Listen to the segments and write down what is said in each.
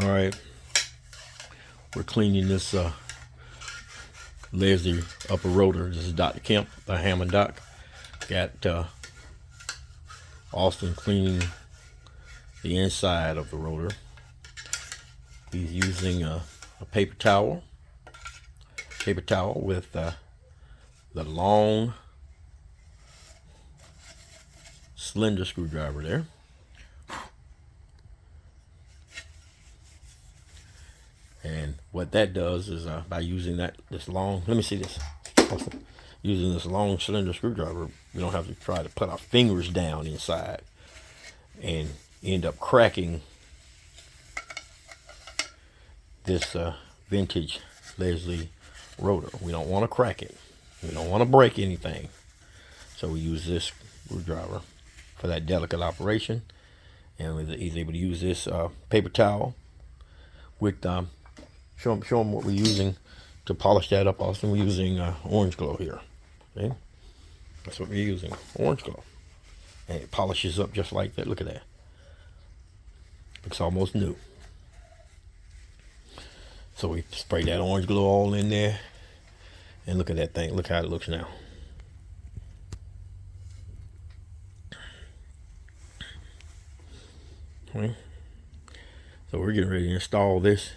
All right, we're cleaning this Leslie upper rotor. This is Dr. Kemp, the Hammond Doc. Got Austin cleaning the inside of the rotor. He's using a paper towel with the long slender screwdriver there. And what that does is by using this long, let me see this, using this long cylinder screwdriver, we don't have to try to put our fingers down inside and end up cracking this vintage Leslie rotor. We don't want to crack it. We don't want to break anything. So we use this screwdriver for that delicate operation. And he's able to use this paper towel with show them what we're using to polish that up. Austin, we're using orange glow here. Okay, that's what we're using, orange glow, and it polishes up just like that. Look at that, looks almost new. So we spray that orange glow all in there, and look at that thing. Look how it looks now. Okay. So we're getting ready to install this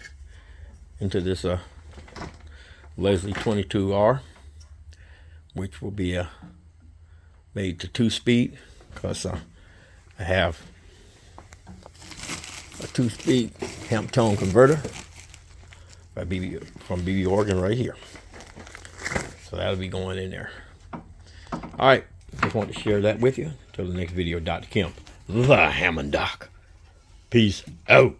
into this Leslie 22R, which will be made to 2-speed, because I have a 2-speed amp tone converter from BB Organ right here. So that'll be going in there. All right, just wanted to share that with you. Till the next video, Dr. Kemp, the Hammond Doc. Peace out.